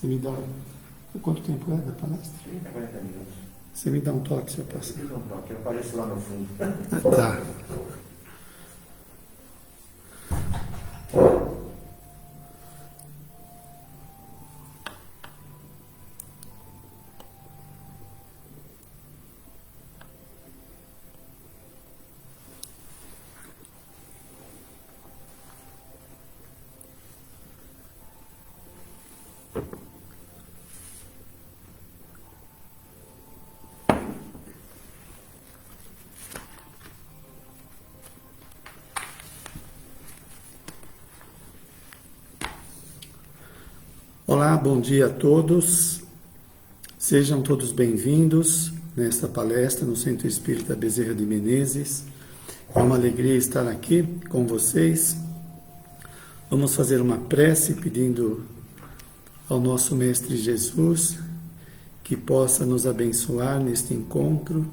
Você me dá... Quanto tempo é da palestra? 30, 40 minutos. Você me dá um toque se eu passar. Eu não toque, eu apareço lá no fundo. Tá. Olá, bom dia a todos. Sejam todos bem-vindos nesta palestra no Centro Espírita Bezerra de Menezes. É uma alegria estar aqui com vocês. Vamos fazer uma prece pedindo ao nosso Mestre Jesus que possa nos abençoar neste encontro.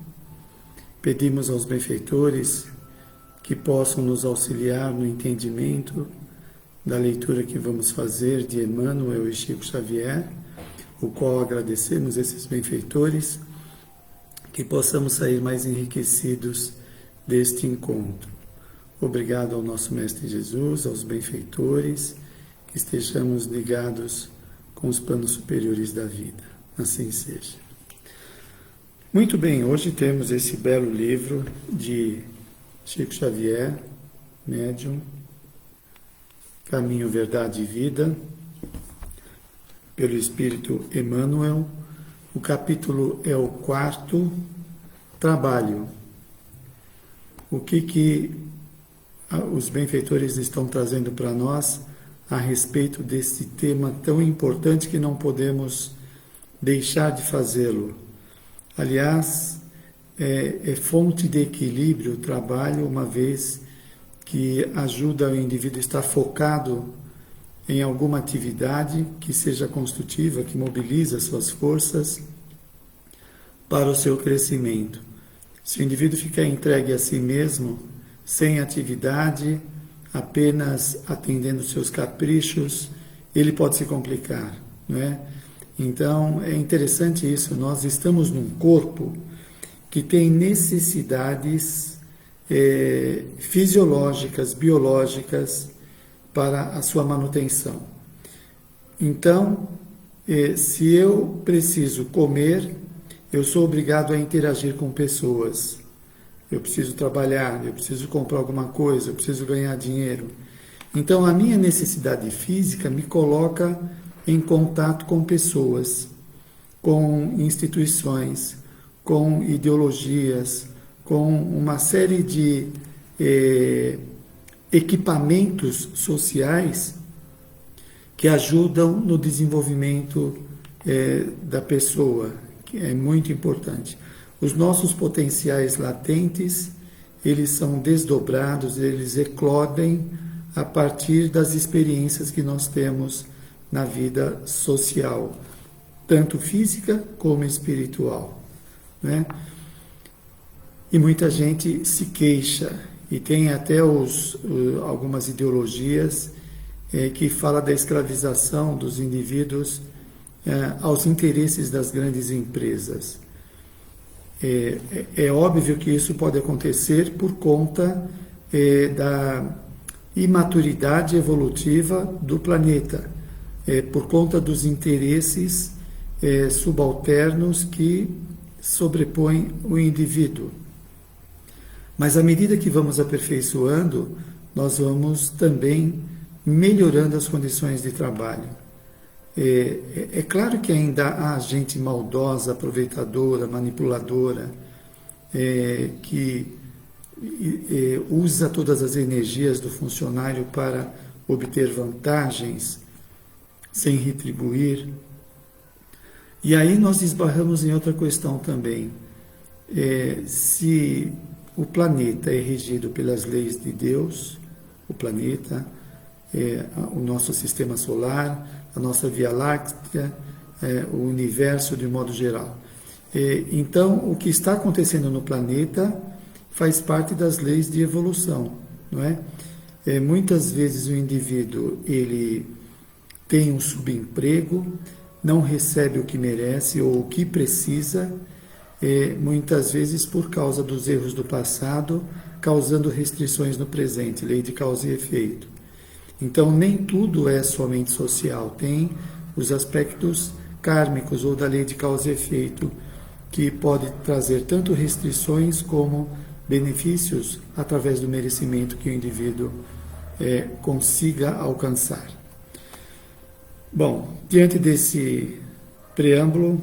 Pedimos aos benfeitores que possam nos auxiliar no entendimento da leitura que vamos fazer de Emmanuel e Chico Xavier, o qual agradecemos esses benfeitores, que possamos sair mais enriquecidos deste encontro. Obrigado ao nosso Mestre Jesus, aos benfeitores, que estejamos ligados com os planos superiores da vida. Assim seja. Muito bem, hoje temos esse belo livro de Chico Xavier, médium, Caminho, Verdade e Vida, pelo Espírito Emmanuel. O capítulo é o 4, Trabalho. O que os benfeitores estão trazendo para nós a respeito desse tema tão importante que não podemos deixar de fazê-lo. Aliás, é fonte de equilíbrio o trabalho, uma vez que ajuda o indivíduo a estar focado em alguma atividade que seja construtiva, que mobiliza suas forças para o seu crescimento. Se o indivíduo ficar entregue a si mesmo, sem atividade, apenas atendendo seus caprichos, ele pode se complicar, não é? Então, é interessante isso. Nós estamos num corpo que tem necessidades fisiológicas, biológicas, para a sua manutenção. Então, se eu preciso comer, eu sou obrigado a interagir com pessoas. Eu preciso trabalhar, eu preciso comprar alguma coisa, eu preciso ganhar dinheiro. Então, a minha necessidade física me coloca em contato com pessoas, com instituições, com ideologias, com uma série de equipamentos sociais que ajudam no desenvolvimento da pessoa, que é muito importante. Os nossos potenciais latentes, eles são desdobrados, eles eclodem a partir das experiências que nós temos na vida social, tanto física como espiritual, né? E muita gente se queixa, e tem até algumas ideologias que falam da escravização dos indivíduos aos interesses das grandes empresas. É óbvio que isso pode acontecer por conta da imaturidade evolutiva do planeta, por conta dos interesses subalternos que sobrepõem o indivíduo. Mas à medida que vamos aperfeiçoando, nós vamos também melhorando as condições de trabalho. É claro que ainda há gente maldosa, aproveitadora, manipuladora, que usa todas as energias do funcionário para obter vantagens, sem retribuir. E aí nós esbarramos em outra questão também. Se o planeta é regido pelas leis de Deus, o planeta, o nosso sistema solar, a nossa Via Láctea, o universo de modo geral. Então, o que está acontecendo no planeta faz parte das leis de evolução, não é? Muitas vezes o indivíduo ele tem um subemprego, não recebe o que merece ou o que precisa, muitas vezes por causa dos erros do passado, causando restrições no presente, lei de causa e efeito. Então, nem tudo é somente social, tem os aspectos kármicos ou da lei de causa e efeito, que pode trazer tanto restrições como benefícios através do merecimento que o indivíduo consiga alcançar. Bom, diante desse preâmbulo,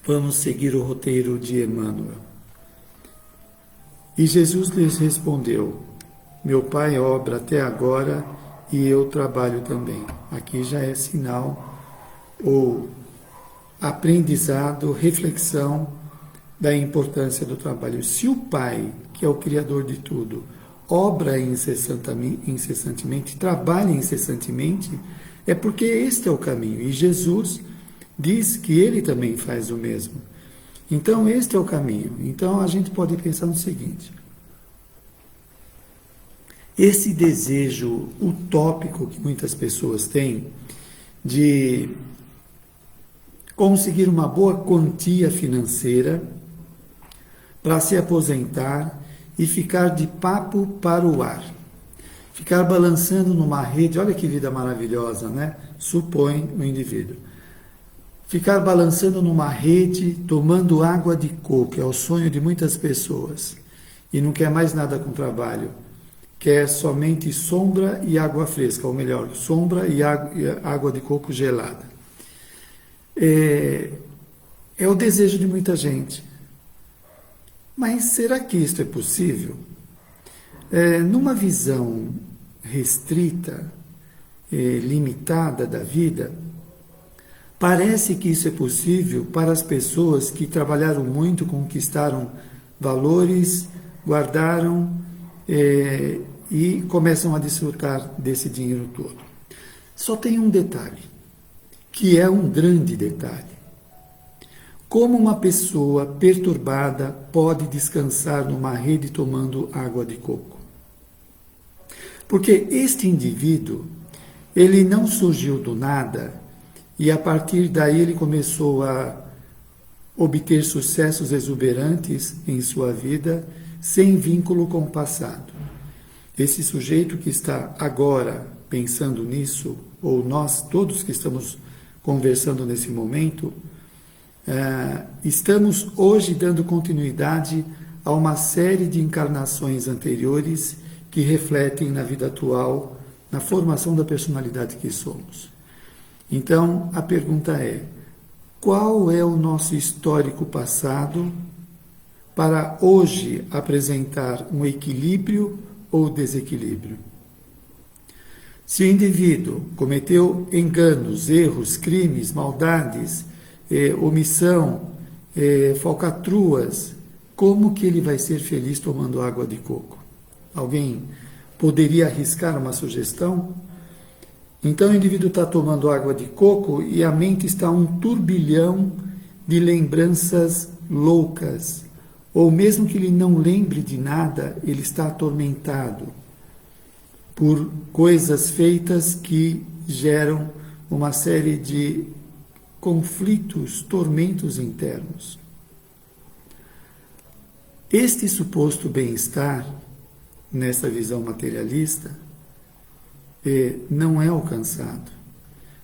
vamos seguir o roteiro de Emmanuel. E Jesus lhes respondeu: meu Pai obra até agora e eu trabalho também. Aqui já é sinal ou aprendizado, reflexão da importância do trabalho. Se o Pai, que é o Criador de tudo, obra incessantemente, trabalha incessantemente, é porque este é o caminho. E Jesus diz que ele também faz o mesmo. Então, este é o caminho. Então, a gente pode pensar no seguinte: esse desejo utópico que muitas pessoas têm de conseguir uma boa quantia financeira para se aposentar e ficar de papo para o ar. Ficar balançando numa rede, olha que vida maravilhosa, né? Supõe o indivíduo. Ficar balançando numa rede, tomando água de coco, é o sonho de muitas pessoas. E não quer mais nada com trabalho. Quer somente sombra e água fresca, ou melhor, sombra e água de coco gelada. É o desejo de muita gente. Mas será que isso é possível? Numa visão restrita, limitada da vida, parece que isso é possível para as pessoas que trabalharam muito, conquistaram valores, guardaram e começam a desfrutar desse dinheiro todo. Só tem um detalhe, que é um grande detalhe. Como uma pessoa perturbada pode descansar numa rede tomando água de coco? Porque este indivíduo, ele não surgiu do nada e a partir daí ele começou a obter sucessos exuberantes em sua vida sem vínculo com o passado. Esse sujeito que está agora pensando nisso, ou nós todos que estamos conversando nesse momento, estamos hoje dando continuidade a uma série de encarnações anteriores que refletem na vida atual, na formação da personalidade que somos. Então, a pergunta é: qual é o nosso histórico passado para hoje apresentar um equilíbrio ou desequilíbrio? Se o indivíduo cometeu enganos, erros, crimes, maldades, omissão, falcatruas, como que ele vai ser feliz tomando água de coco? Alguém poderia arriscar uma sugestão? Então o indivíduo está tomando água de coco e a mente está um turbilhão de lembranças loucas. Ou mesmo que ele não lembre de nada, ele está atormentado por coisas feitas que geram uma série de conflitos, tormentos internos. Este suposto bem-estar, nessa visão materialista, não é alcançado.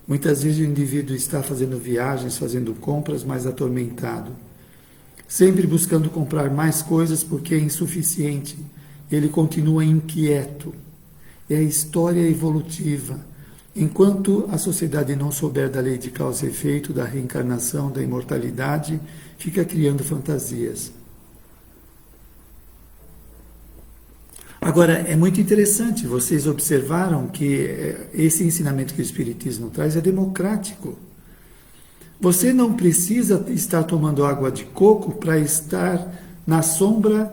Muitas vezes o indivíduo está fazendo viagens, fazendo compras, mas atormentado, sempre buscando comprar mais coisas porque é insuficiente. Ele continua inquieto. É a história evolutiva. Enquanto a sociedade não souber da lei de causa e efeito, da reencarnação, da imortalidade, fica criando fantasias. Agora, é muito interessante, vocês observaram que esse ensinamento que o Espiritismo traz é democrático. Você não precisa estar tomando água de coco para estar na sombra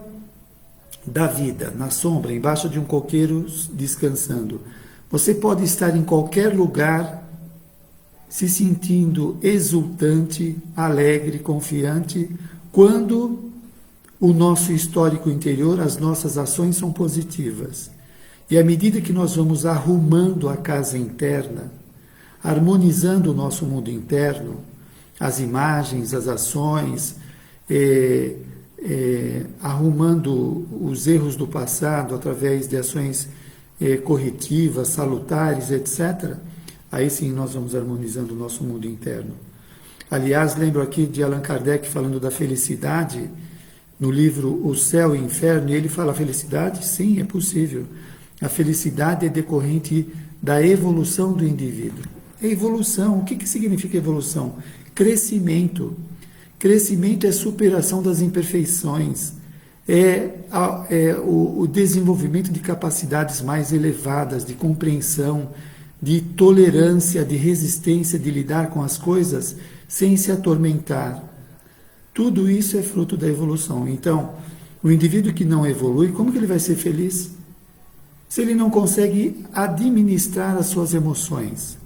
da vida, na sombra, embaixo de um coqueiro descansando. Você pode estar em qualquer lugar se sentindo exultante, alegre, confiante, quando o nosso histórico interior, as nossas ações são positivas. E à medida que nós vamos arrumando a casa interna, harmonizando o nosso mundo interno, as imagens, as ações, arrumando os erros do passado através de ações corretivas, salutares, etc., aí sim nós vamos harmonizando o nosso mundo interno. Aliás, lembro aqui de Allan Kardec falando da felicidade, no livro O Céu e o Inferno, e ele fala: felicidade? Sim, é possível. A felicidade é decorrente da evolução do indivíduo. É evolução. O que significa evolução? Crescimento. Crescimento é superação das imperfeições, o desenvolvimento de capacidades mais elevadas, de compreensão, de tolerância, de resistência, de lidar com as coisas sem se atormentar. Tudo isso é fruto da evolução. Então, o indivíduo que não evolui, como que ele vai ser feliz? Se ele não consegue administrar as suas emoções,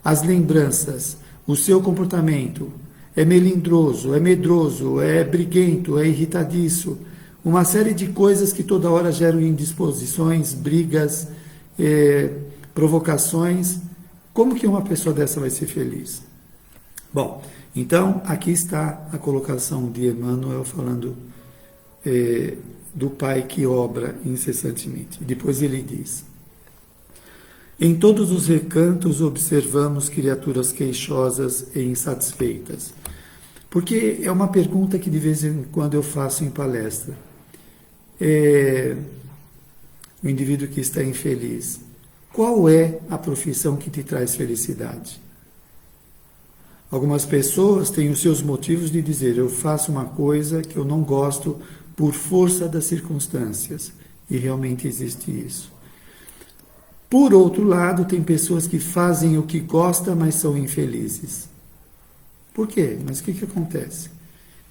as lembranças, o seu comportamento, é melindroso, é medroso, é briguento, é irritadiço, uma série de coisas que toda hora geram indisposições, brigas, provocações. Como que uma pessoa dessa vai ser feliz? Bom, então aqui está a colocação de Emmanuel falando do Pai que obra incessantemente. Depois ele diz: em todos os recantos observamos criaturas queixosas e insatisfeitas. Porque é uma pergunta que de vez em quando eu faço em palestra. O indivíduo que está infeliz, qual é a profissão que te traz felicidade? Algumas pessoas têm os seus motivos de dizer: eu faço uma coisa que eu não gosto por força das circunstâncias. E realmente existe isso. Por outro lado, tem pessoas que fazem o que gostam, mas são infelizes. Por quê? Mas o que acontece?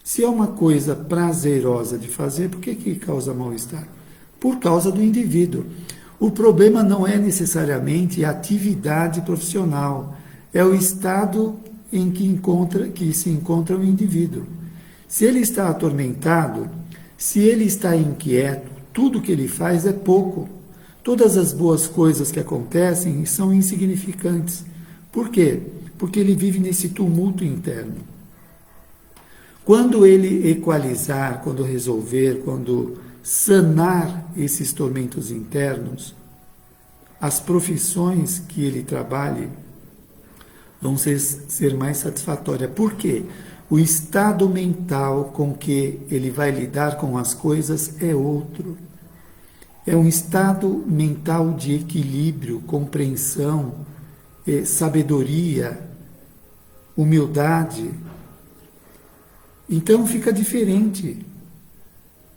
Se é uma coisa prazerosa de fazer, por que causa mal-estar? Por causa do indivíduo. O problema não é necessariamente a atividade profissional, é o estado em que se encontra o indivíduo. Se ele está atormentado, se ele está inquieto, tudo que ele faz é pouco. Todas as boas coisas que acontecem são insignificantes. Por quê? Porque ele vive nesse tumulto interno. Quando ele equalizar, quando resolver, quando sanar esses tormentos internos, as profissões que ele trabalhe vão ser mais satisfatórias. Por quê? O estado mental com que ele vai lidar com as coisas é outro. É um estado mental de equilíbrio, compreensão, sabedoria, humildade. Então fica diferente.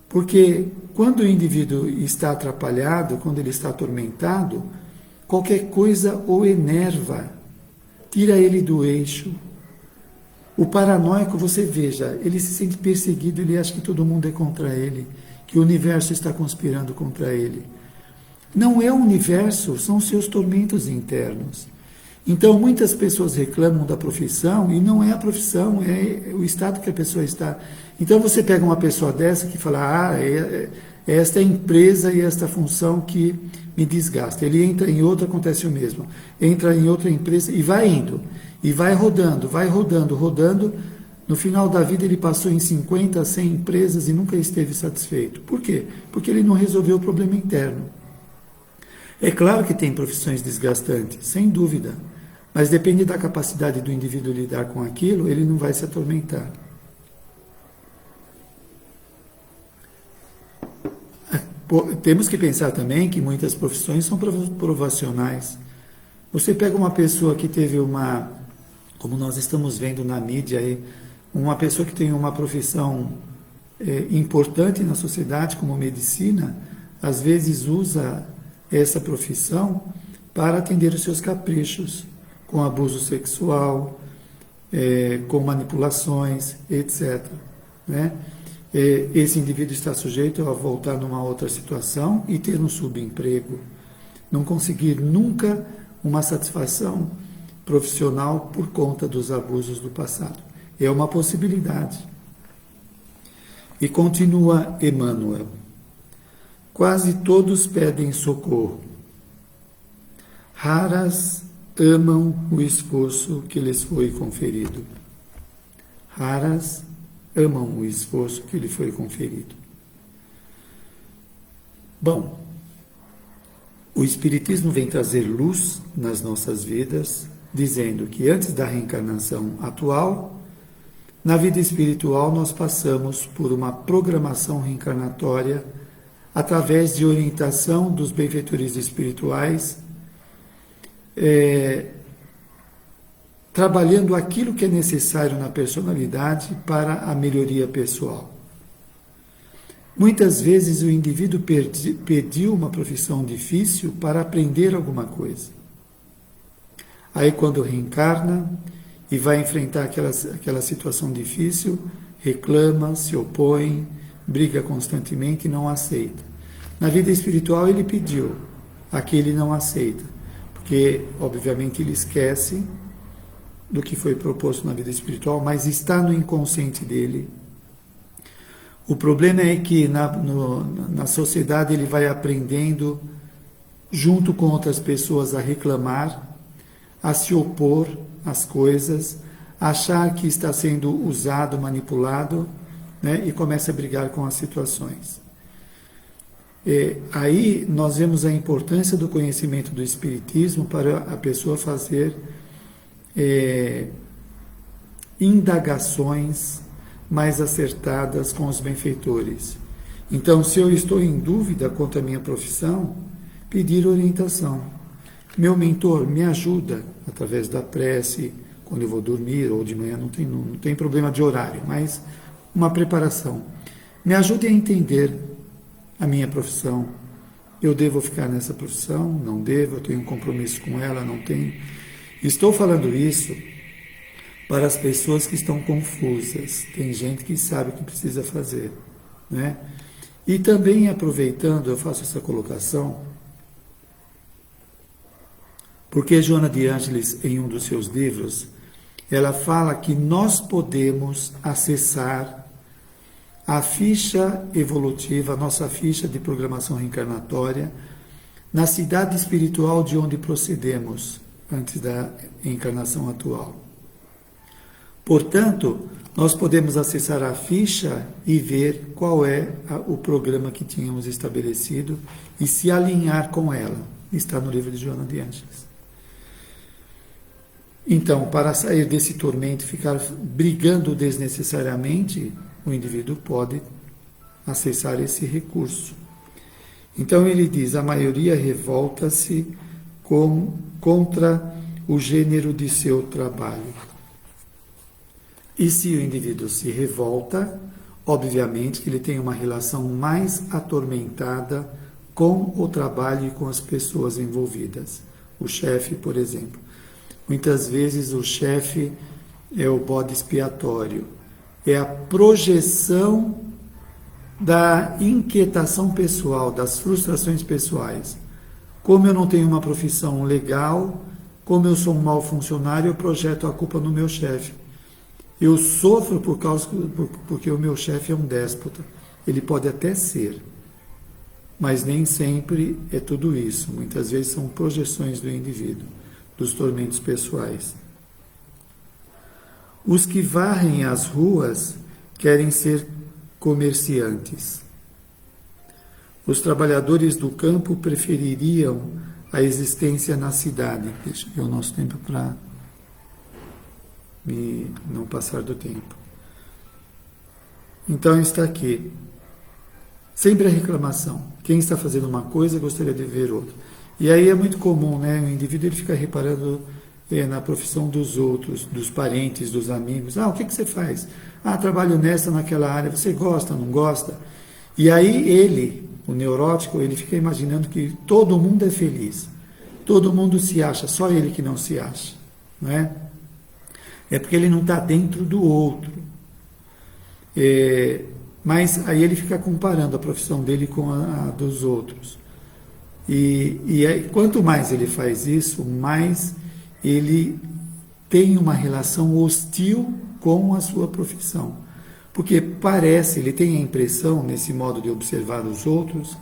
Porque quando o indivíduo está atrapalhado, quando ele está atormentado, qualquer coisa o enerva, tira ele do eixo. O paranoico, você veja, ele se sente perseguido, ele acha que todo mundo é contra ele, que o universo está conspirando contra ele. Não é o universo, são seus tormentos internos. Então, muitas pessoas reclamam da profissão e não é a profissão, é o estado que a pessoa está. Então, você pega uma pessoa dessa que fala: é esta empresa e esta função que me desgasta. Ele entra em outra, acontece o mesmo. Entra em outra empresa e vai indo. E vai rodando. No final da vida, ele passou em 50, 100 empresas e nunca esteve satisfeito. Por quê? Porque ele não resolveu o problema interno. É claro que tem profissões desgastantes, sem dúvida. Mas depende da capacidade do indivíduo lidar com aquilo, ele não vai se atormentar. Temos que pensar também que muitas profissões são provacionais. Você pega uma pessoa que teve como nós estamos vendo na mídia aí, uma pessoa que tem uma profissão importante na sociedade, como medicina, às vezes usa essa profissão para atender os seus caprichos, com abuso sexual, com manipulações, etc. Né? Esse indivíduo está sujeito a voltar numa outra situação e ter um subemprego, não conseguir nunca uma satisfação profissional por conta dos abusos do passado. É uma possibilidade. E continua Emmanuel: quase todos pedem socorro. Raras amam o esforço que lhes foi conferido. Raras amam o esforço que lhe foi conferido. Bom, o Espiritismo vem trazer luz nas nossas vidas, dizendo que antes da reencarnação atual, na vida espiritual nós passamos por uma programação reencarnatória através de orientação dos benfeitores espirituais, trabalhando aquilo que é necessário na personalidade para a melhoria pessoal. Muitas vezes o indivíduo pediu uma profissão difícil para aprender alguma coisa. Aí quando reencarna e vai enfrentar aquela situação difícil, reclama, se opõe, briga constantemente e não aceita. Na vida espiritual ele pediu, aqui ele não aceita, porque obviamente ele esquece do que foi proposto na vida espiritual, mas está no inconsciente dele. O problema é que na sociedade ele vai aprendendo, junto com outras pessoas, a reclamar, a se opor às coisas, a achar que está sendo usado, manipulado, né, e começa a brigar com as situações. Aí nós vemos a importância do conhecimento do Espiritismo para a pessoa fazer indagações mais acertadas com os benfeitores. Então, se eu estou em dúvida quanto à minha profissão, pedir orientação. Meu mentor me ajuda através da prece, quando eu vou dormir ou de manhã, não tem problema de horário, mas uma preparação. Me ajude a entender a minha profissão. Eu devo ficar nessa profissão? Não devo? Eu tenho um compromisso com ela? Não tenho? Estou falando isso para as pessoas que estão confusas. Tem gente que sabe o que precisa fazer, né? E também aproveitando, eu faço essa colocação, porque Joana de Ângeles, em um dos seus livros, ela fala que nós podemos acessar a ficha evolutiva, a nossa ficha de programação reencarnatória, na cidade espiritual de onde procedemos antes da encarnação atual. Portanto, nós podemos acessar a ficha e ver qual é o programa que tínhamos estabelecido e se alinhar com ela. Está no livro de Joana de Ângeles. Então, para sair desse tormento e ficar brigando desnecessariamente, o indivíduo pode acessar esse recurso. Então ele diz, a maioria revolta-se contra o gênero de seu trabalho. E se o indivíduo se revolta, obviamente que ele tem uma relação mais atormentada com o trabalho e com as pessoas envolvidas. O chefe, por exemplo. Muitas vezes o chefe é o bode expiatório, é a projeção da inquietação pessoal, das frustrações pessoais. Como eu não tenho uma profissão legal, como eu sou um mau funcionário, eu projeto a culpa no meu chefe. Eu sofro porque o meu chefe é um déspota. Ele pode até ser, mas nem sempre é tudo isso. Muitas vezes são projeções do indivíduo, dos tormentos pessoais. Os que varrem as ruas querem ser comerciantes. Os trabalhadores do campo prefeririam a existência na cidade. Deixa eu ver o nosso tempo para não passar do tempo. Então está aqui. Sempre a reclamação. Quem está fazendo uma coisa gostaria de ver outra. E aí é muito comum, né? O indivíduo ele fica reparando na profissão dos outros, dos parentes, dos amigos. O que você faz? Trabalho nessa, naquela área. Você gosta, não gosta? E aí ele, o neurótico, ele fica imaginando que todo mundo é feliz. Todo mundo se acha, só ele que não se acha. Não é? É porque ele não está dentro do outro. Mas aí ele fica comparando a profissão dele com a dos outros. E aí, quanto mais ele faz isso, mais ele tem uma relação hostil com a sua profissão. Porque ele tem a impressão, nesse modo de observar os outros,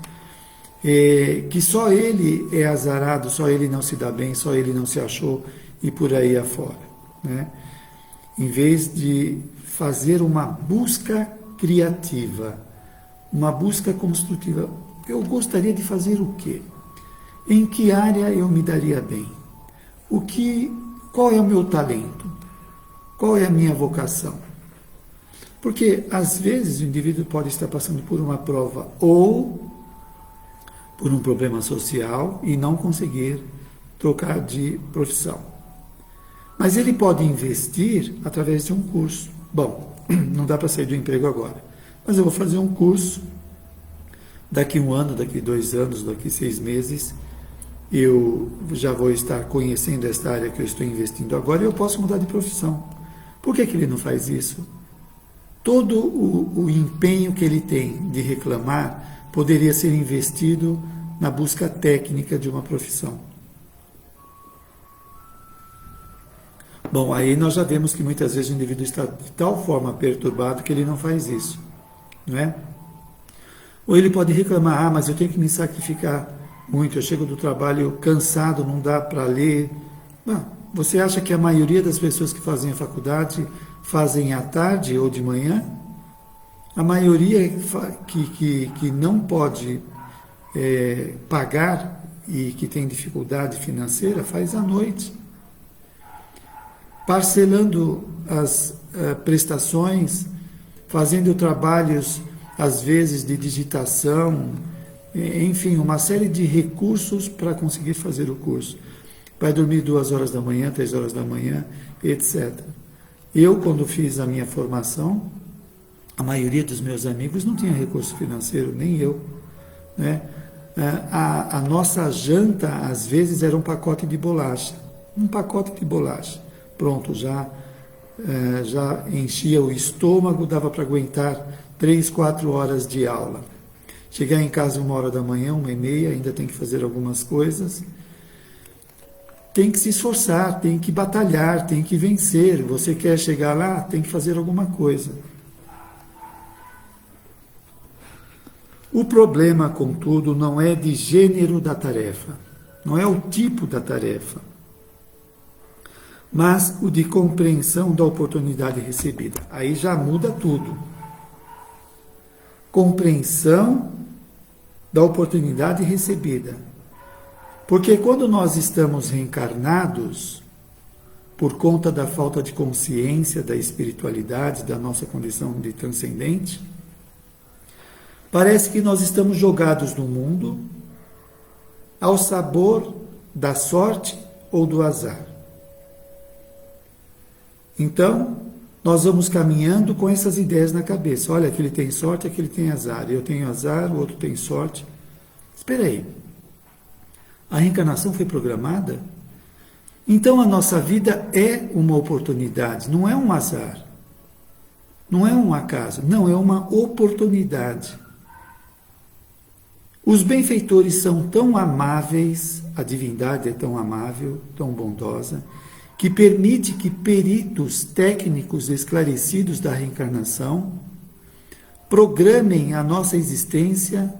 que só ele é azarado, só ele não se dá bem, só ele não se achou e por aí afora, né? Em vez de fazer uma busca criativa, uma busca construtiva, eu gostaria de fazer o quê? Em que área eu me daria bem? Qual é o meu talento? Qual é a minha vocação? Porque às vezes o indivíduo pode estar passando por uma prova ou por um problema social e não conseguir trocar de profissão. Mas ele pode investir através de um curso. Bom, não dá para sair do emprego agora, mas eu vou fazer um curso. Daqui 1 ano, daqui 2 anos, daqui 6 meses, eu já vou estar conhecendo esta área que eu estou investindo agora e eu posso mudar de profissão. Por que ele não faz isso? Todo o empenho que ele tem de reclamar poderia ser investido na busca técnica de uma profissão. Bom, aí nós já vemos que muitas vezes o indivíduo está de tal forma perturbado que ele não faz isso, não é? Ou ele pode reclamar, mas eu tenho que me sacrificar muito, eu chego do trabalho cansado, não dá para ler. Não, você acha que a maioria das pessoas que fazem a faculdade fazem à tarde ou de manhã? A maioria que não pode pagar e que tem dificuldade financeira faz à noite, parcelando as prestações, fazendo trabalhos às vezes de digitação, enfim, uma série de recursos para conseguir fazer o curso. Vai dormir 2 horas da manhã, 3 horas da manhã, etc. Eu, quando fiz a minha formação, a maioria dos meus amigos não tinha recurso financeiro, nem eu, né? A nossa janta, às vezes, era um pacote de bolacha. Um pacote de bolacha. Pronto, já enchia o estômago, dava para aguentar 3, 4 horas de aula. Chegar em casa 1 hora da manhã, 1h30, ainda tem que fazer algumas coisas. Tem que se esforçar, tem que batalhar, tem que vencer. Você quer chegar lá, tem que fazer alguma coisa. O problema, contudo, não é de gênero da tarefa, não é o tipo da tarefa, mas o de compreensão da oportunidade recebida. Aí já muda tudo. Compreensão da oportunidade recebida. Porque quando nós estamos reencarnados, por conta da falta de consciência da espiritualidade, da nossa condição de transcendente, parece que nós estamos jogados no mundo ao sabor da sorte ou do azar. Então, nós vamos caminhando com essas ideias na cabeça. Olha, aquele tem sorte, aquele tem azar. Eu tenho azar, o outro tem sorte. Espera aí. A reencarnação foi programada? Então a nossa vida é uma oportunidade, não é um azar. Não é um acaso, não, é uma oportunidade. Os benfeitores são tão amáveis, a divindade é tão amável, tão bondosa, que permite que peritos técnicos esclarecidos da reencarnação programem a nossa existência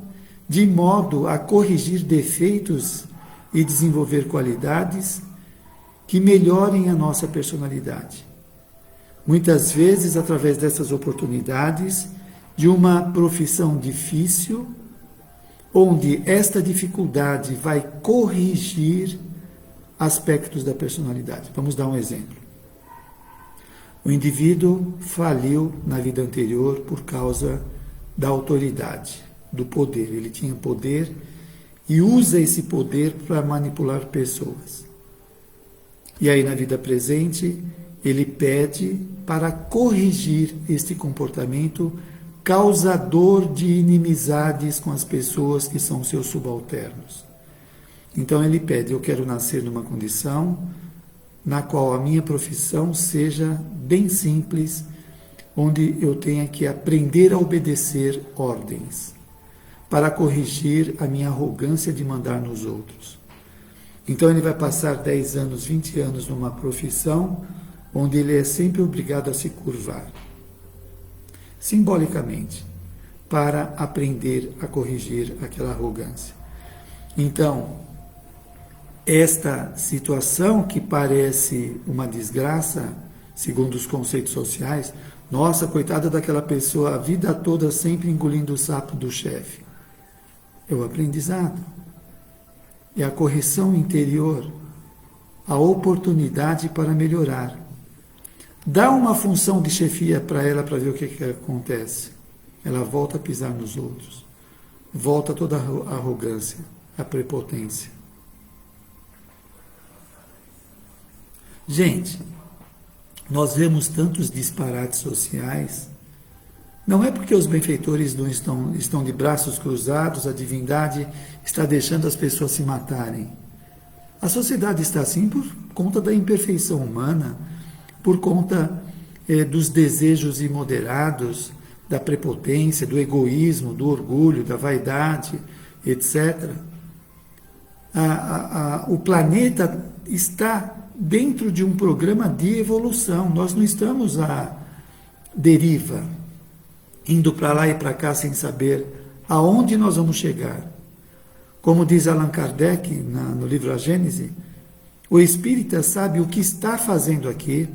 de modo a corrigir defeitos e desenvolver qualidades que melhorem a nossa personalidade. Muitas vezes, através dessas oportunidades, de uma profissão difícil, onde esta dificuldade vai corrigir aspectos da personalidade. Vamos dar um exemplo. O indivíduo faliu na vida anterior por causa da autoridade, do poder. Ele tinha poder e usa esse poder para manipular pessoas. E aí, na vida presente, ele pede para corrigir este comportamento causador de inimizades com as pessoas que são seus subalternos. Então ele pede, eu quero nascer numa condição na qual a minha profissão seja bem simples, onde eu tenha que aprender a obedecer ordens, para corrigir a minha arrogância de mandar nos outros. Então ele vai passar 10 anos, 20 anos numa profissão onde ele é sempre obrigado a se curvar, simbolicamente, para aprender a corrigir aquela arrogância. Então, esta situação que parece uma desgraça, segundo os conceitos sociais, nossa, coitada daquela pessoa, a vida toda sempre engolindo o sapo do chefe. É o aprendizado, é a correção interior, a oportunidade para melhorar. Dá uma função de chefia para ela para ver o que acontece. Ela volta a pisar nos outros, volta toda a arrogância, a prepotência. Gente, nós vemos tantos disparates sociais. Não é porque os benfeitores não estão de braços cruzados, a divindade está deixando as pessoas se matarem. A sociedade está assim por conta da imperfeição humana, por conta dos desejos imoderados, da prepotência, do egoísmo, do orgulho, da vaidade, etc. O planeta está dentro de um programa de evolução. Nós não estamos à deriva, indo para lá e para cá sem saber aonde nós vamos chegar. Como diz Allan Kardec no livro A Gênese, o espírita sabe o que está fazendo aqui,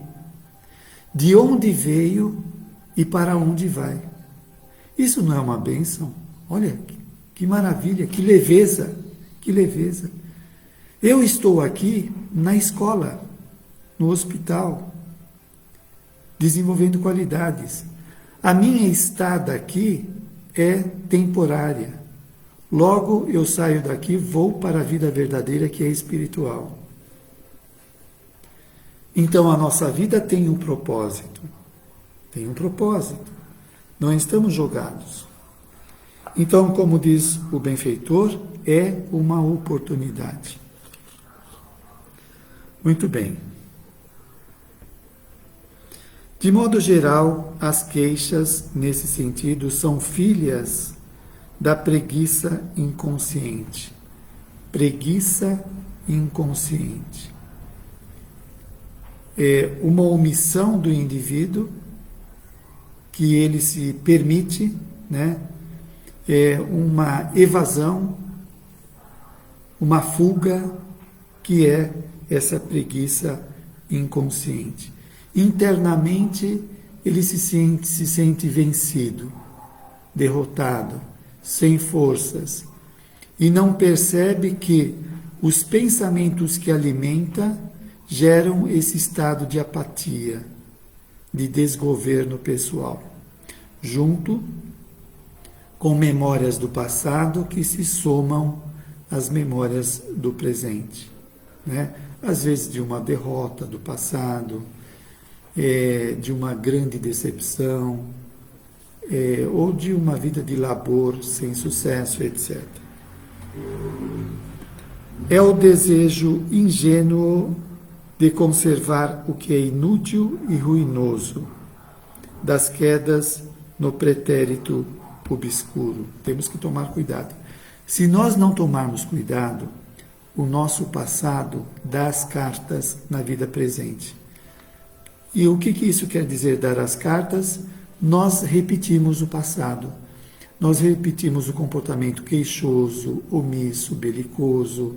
de onde veio e para onde vai. Isso não é uma bênção? Olha, que maravilha, que leveza, que leveza. Eu estou aqui na escola, no hospital, desenvolvendo qualidades. A minha estada aqui é temporária. Logo eu saio daqui, vou para a vida verdadeira, que é espiritual. Então a nossa vida tem um propósito. Tem um propósito. Não estamos jogados. Então, como diz o benfeitor, é uma oportunidade. Muito bem. De modo geral, as queixas, nesse sentido, são filhas da preguiça inconsciente. Preguiça inconsciente. É uma omissão do indivíduo que ele se permite, né? É uma evasão, uma fuga, que é essa preguiça inconsciente. Internamente, ele se sente vencido, derrotado, sem forças, e não percebe que os pensamentos que alimenta geram esse estado de apatia, de desgoverno pessoal, junto com memórias do passado que se somam às memórias do presente, né? Às vezes de uma derrota do passado, de uma grande decepção, ou de uma vida de labor sem sucesso, etc. É o desejo ingênuo de conservar o que é inútil e ruinoso, das quedas no pretérito obscuro. Temos que tomar cuidado. Se nós não tomarmos cuidado, o nosso passado dá as cartas na vida presente. E o que isso quer dizer, dar as cartas? Nós repetimos o passado. Nós repetimos o comportamento queixoso, omisso, belicoso,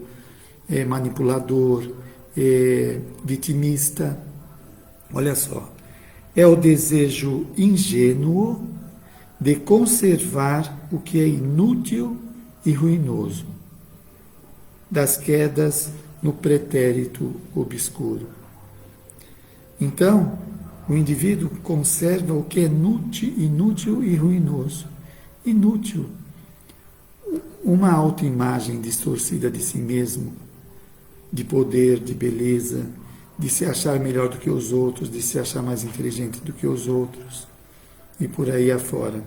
manipulador, vitimista. Olha só, é o desejo ingênuo de conservar o que é inútil e ruinoso, das quedas no pretérito obscuro. Então, o indivíduo conserva o que é inútil e ruinoso. Inútil. Uma autoimagem distorcida de si mesmo, de poder, de beleza, de se achar melhor do que os outros, de se achar mais inteligente do que os outros, e por aí afora.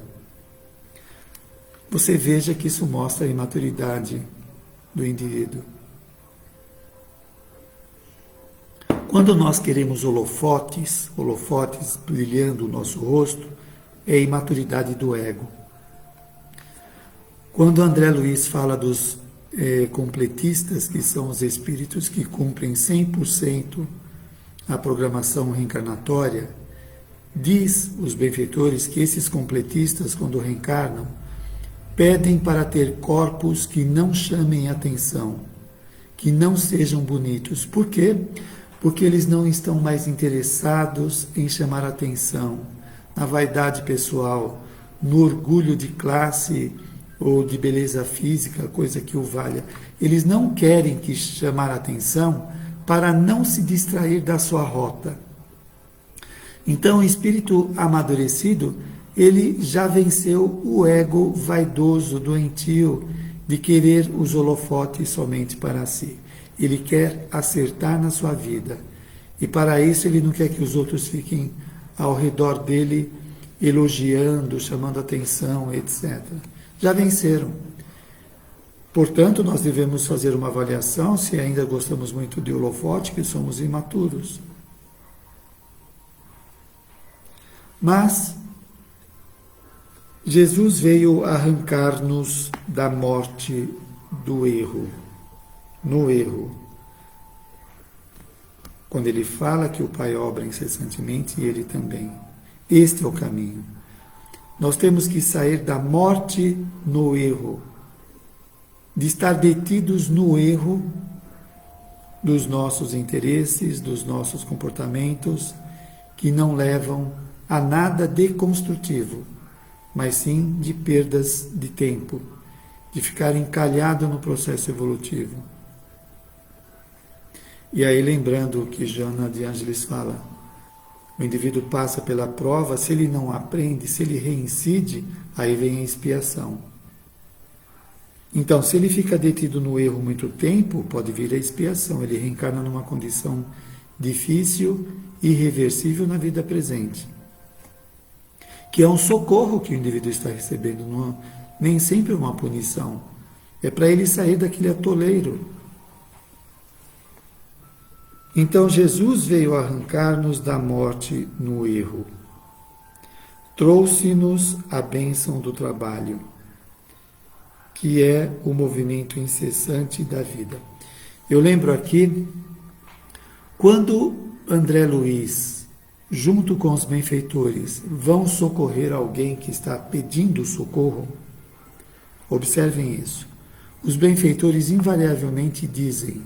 Você veja que isso mostra a imaturidade do indivíduo. Quando nós queremos holofotes brilhando o nosso rosto, é a imaturidade do ego. Quando André Luiz fala dos completistas, que são os espíritos que cumprem 100% a programação reencarnatória, diz os benfeitores que esses completistas, quando reencarnam, pedem para ter corpos que não chamem atenção, que não sejam bonitos. Por quê? Porque eles não estão mais interessados em chamar atenção, na vaidade pessoal, no orgulho de classe ou de beleza física, coisa que o valha. Eles não querem que chamar atenção para não se distrair da sua rota. Então, o espírito amadurecido, ele já venceu o ego vaidoso, doentio, de querer os holofotes somente para si. Ele quer acertar na sua vida. E para isso ele não quer que os outros fiquem ao redor dele, elogiando, chamando atenção, etc. Já venceram. Portanto, nós devemos fazer uma avaliação se ainda gostamos muito de holofote, que somos imaturos. Mas Jesus veio arrancar-nos da morte do erro, no erro. Quando ele fala que o Pai obra incessantemente, e ele também. Este é o caminho. Nós temos que sair da morte no erro, de estar detidos no erro dos nossos interesses, dos nossos comportamentos, que não levam a nada de construtivo, mas sim de perdas de tempo, de ficar encalhado no processo evolutivo. E aí, lembrando o que Joana de Ângeles fala, o indivíduo passa pela prova, se ele não aprende, se ele reincide, aí vem a expiação. Então, se ele fica detido no erro muito tempo, pode vir a expiação, ele reencarna numa condição difícil, irreversível na vida presente. Que é um socorro que o indivíduo está recebendo, nem sempre uma punição. É para ele sair daquele atoleiro. Então Jesus veio arrancar-nos da morte no erro. Trouxe-nos a bênção do trabalho, que é o movimento incessante da vida. Eu lembro aqui, quando André Luiz, junto com os benfeitores, vão socorrer alguém que está pedindo socorro, observem isso. Os benfeitores invariavelmente dizem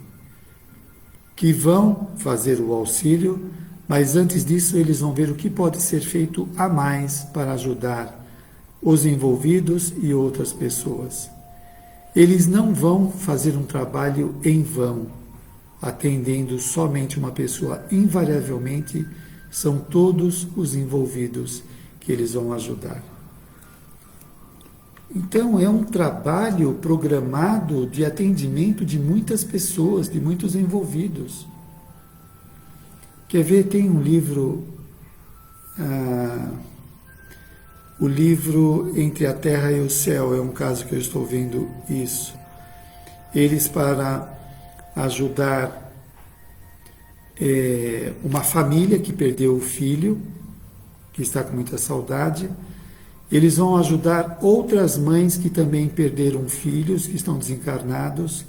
que vão fazer o auxílio, mas antes disso eles vão ver o que pode ser feito a mais para ajudar os envolvidos e outras pessoas. Eles não vão fazer um trabalho em vão, atendendo somente uma pessoa. Invariavelmente, são todos os envolvidos que eles vão ajudar. Então, é um trabalho programado de atendimento de muitas pessoas, de muitos envolvidos. Quer ver? Tem um livro, o livro Entre a Terra e o Céu, é um caso que eu estou vendo isso. Eles, para ajudar uma família que perdeu o filho, que está com muita saudade, eles vão ajudar outras mães que também perderam filhos, que estão desencarnados,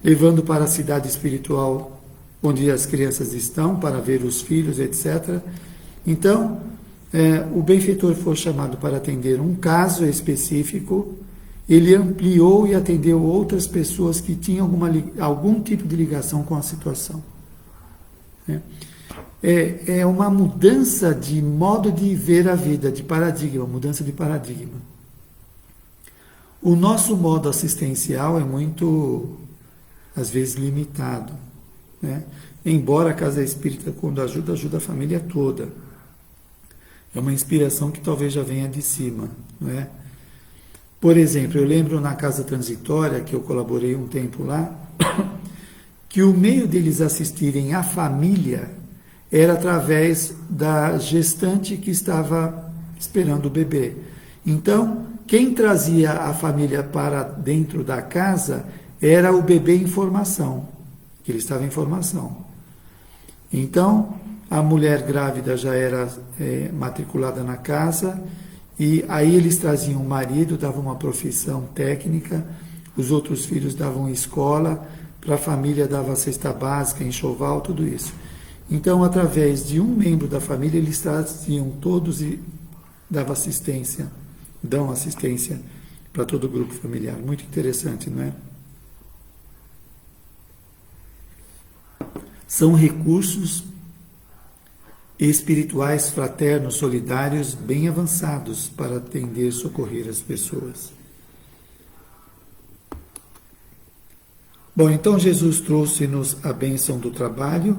levando para a cidade espiritual onde as crianças estão, para ver os filhos, etc. Então, o benfeitor foi chamado para atender um caso específico, ele ampliou e atendeu outras pessoas que tinham algum tipo de ligação com a situação. É uma mudança de modo de ver a vida, de paradigma, mudança de paradigma. O nosso modo assistencial é muito, às vezes, limitado, né? Embora a Casa Espírita, quando ajuda a família toda. É uma inspiração que talvez já venha de cima, não é? Por exemplo, eu lembro na Casa Transitória, que eu colaborei um tempo lá, que o meio deles assistirem a família era através da gestante que estava esperando o bebê. Então, quem trazia a família para dentro da casa era o bebê em formação, que ele estava em formação. Então, a mulher grávida já era matriculada na casa, e aí eles traziam o marido, davam uma profissão técnica, os outros filhos davam escola, para a família dava cesta básica, enxoval, tudo isso. Então, através de um membro da família, eles traziam todos e dão assistência para todo o grupo familiar. Muito interessante, não é? São recursos espirituais, fraternos, solidários, bem avançados para atender e socorrer as pessoas. Bom, então Jesus trouxe-nos a bênção do trabalho,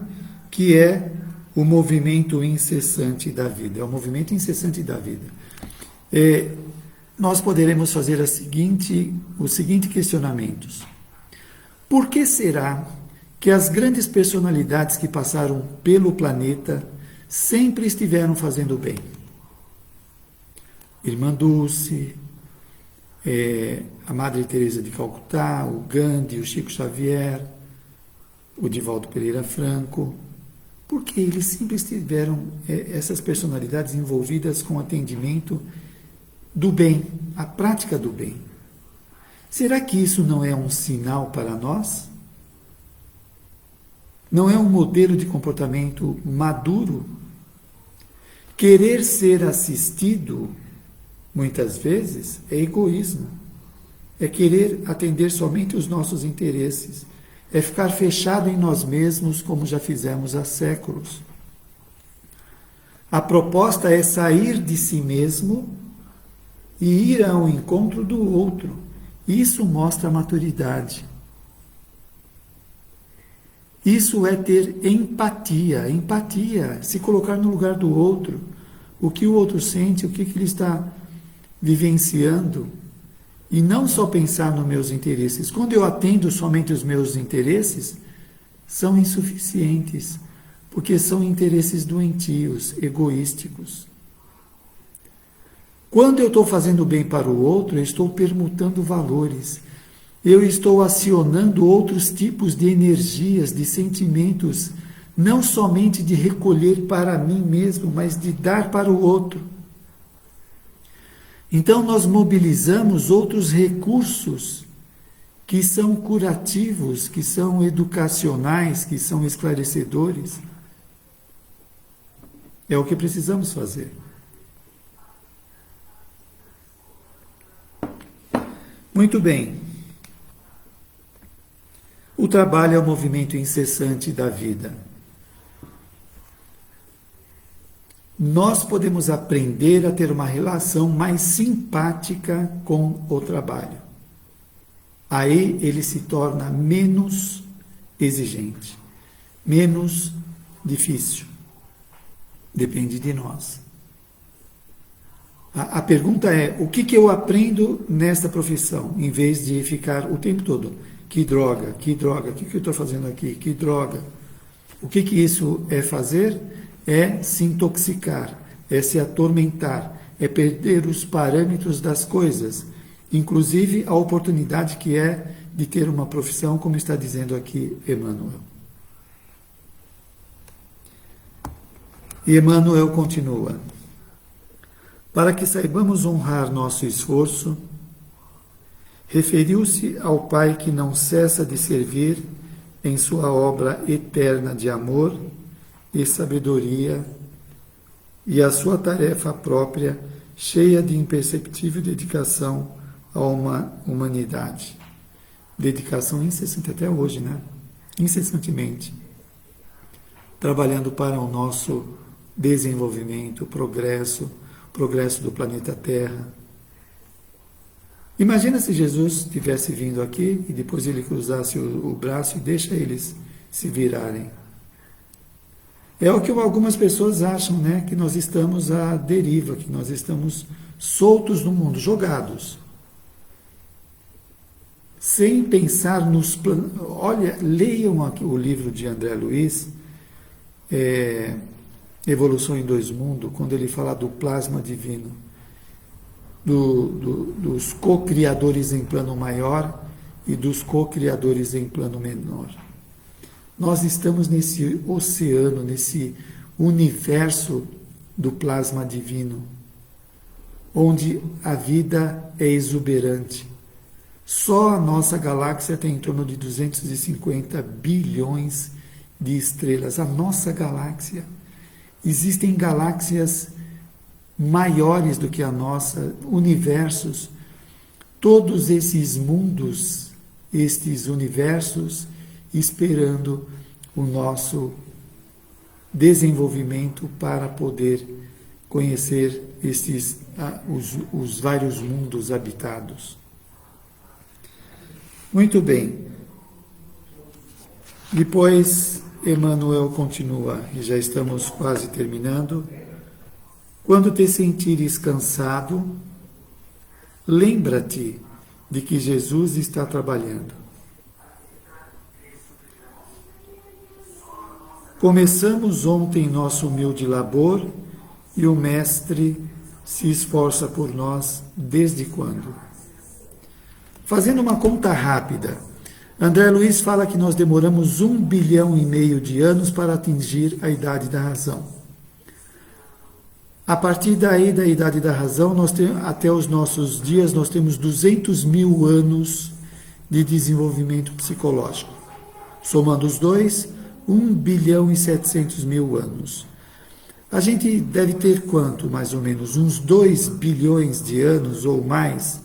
que é o movimento incessante da vida. É o movimento incessante da vida. Nós poderemos fazer os seguintes questionamentos. Por que será que as grandes personalidades que passaram pelo planeta sempre estiveram fazendo bem? Irmã Dulce, a Madre Teresa de Calcutá, o Gandhi, o Chico Xavier, o Divaldo Pereira Franco, porque eles sempre estiveram, essas personalidades, envolvidas com o atendimento do bem, a prática do bem. Será que isso não é um sinal para nós? Não é um modelo de comportamento maduro? Querer ser assistido, muitas vezes, é egoísmo. É querer atender somente os nossos interesses. É ficar fechado em nós mesmos, como já fizemos há séculos. A proposta é sair de si mesmo e ir ao encontro do outro. Isso mostra maturidade. Isso é ter empatia. Empatia, se colocar no lugar do outro. O que o outro sente, o que ele está vivenciando. E não só pensar nos meus interesses. Quando eu atendo somente os meus interesses, são insuficientes, porque são interesses doentios, egoísticos. Quando eu estou fazendo bem para o outro, eu estou permutando valores. Eu estou acionando outros tipos de energias, de sentimentos, não somente de recolher para mim mesmo, mas de dar para o outro. Então nós mobilizamos outros recursos que são curativos, que são educacionais, que são esclarecedores. É o que precisamos fazer. Muito bem. O trabalho é o movimento incessante da vida. Nós podemos aprender a ter uma relação mais simpática com o trabalho. Aí ele se torna menos exigente, menos difícil. Depende de nós. A pergunta é, o que eu aprendo nesta profissão, em vez de ficar o tempo todo, que droga, o que eu estou fazendo aqui, que droga. O que isso é fazer? É se intoxicar, é se atormentar, é perder os parâmetros das coisas, inclusive a oportunidade que é de ter uma profissão, como está dizendo aqui Emmanuel. E Emmanuel continua. Para que saibamos honrar nosso esforço, referiu-se ao Pai que não cessa de servir em sua obra eterna de amor e sabedoria, e a sua tarefa própria, cheia de imperceptível dedicação a uma humanidade. Dedicação incessante até hoje, né? Incessantemente. Trabalhando para o nosso desenvolvimento, progresso do planeta Terra. Imagina se Jesus tivesse vindo aqui e depois ele cruzasse o braço e deixa eles se virarem. É o que algumas pessoas acham, né? Que nós estamos à deriva, que nós estamos soltos no mundo, jogados. Sem pensar nos planos. Olha, leiam aqui o livro de André Luiz, Evolução em Dois Mundos, quando ele fala do plasma divino, dos co-criadores em plano maior e dos co-criadores em plano menor. Nós estamos nesse oceano, nesse universo do plasma divino, onde a vida é exuberante. Só a nossa galáxia tem em torno de 250 bilhões de estrelas. A nossa galáxia. Existem galáxias maiores do que a nossa, universos todos esses mundos, estes universos, esperando o nosso desenvolvimento para poder conhecer os vários mundos habitados. Muito bem. Depois, Emmanuel continua, e já estamos quase terminando. Quando te sentires cansado, lembra-te de que Jesus está trabalhando. Começamos ontem nosso humilde labor e o Mestre se esforça por nós desde quando? Fazendo uma conta rápida, André Luiz fala que nós demoramos 1,5 bilhão de anos para atingir a idade da razão. A partir daí, da idade da razão, até os nossos dias, nós temos 200 mil anos de desenvolvimento psicológico. Somando os dois, 1,7 bilhão anos. A gente deve ter quanto, mais ou menos? Uns 2 bilhões de anos ou mais?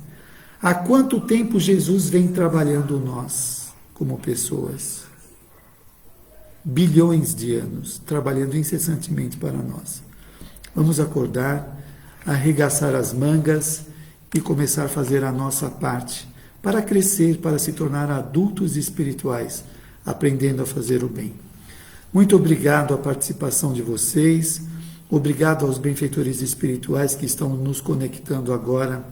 Há quanto tempo Jesus vem trabalhando nós, como pessoas? Bilhões de anos, trabalhando incessantemente para nós. Vamos acordar, arregaçar as mangas e começar a fazer a nossa parte para crescer, para se tornar adultos espirituais, aprendendo a fazer o bem. Muito obrigado à participação de vocês, obrigado aos benfeitores espirituais que estão nos conectando agora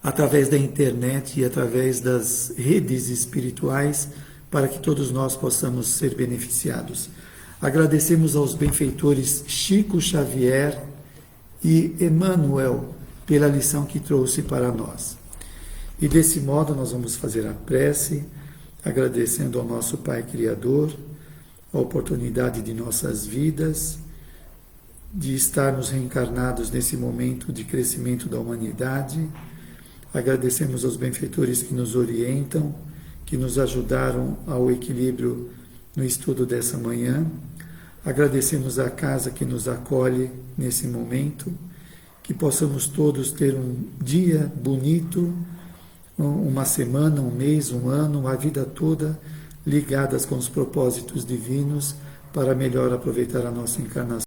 através da internet e através das redes espirituais para que todos nós possamos ser beneficiados. Agradecemos aos benfeitores Chico Xavier e Emmanuel pela lição que trouxe para nós. E desse modo nós vamos fazer a prece, agradecendo ao nosso Pai Criador a oportunidade de nossas vidas, de estarmos reencarnados nesse momento de crescimento da humanidade. Agradecemos aos benfeitores que nos orientam, que nos ajudaram ao equilíbrio no estudo dessa manhã. Agradecemos à casa que nos acolhe nesse momento, que possamos todos ter um dia bonito, uma semana, um mês, um ano, a vida toda ligadas com os propósitos divinos para melhor aproveitar a nossa encarnação.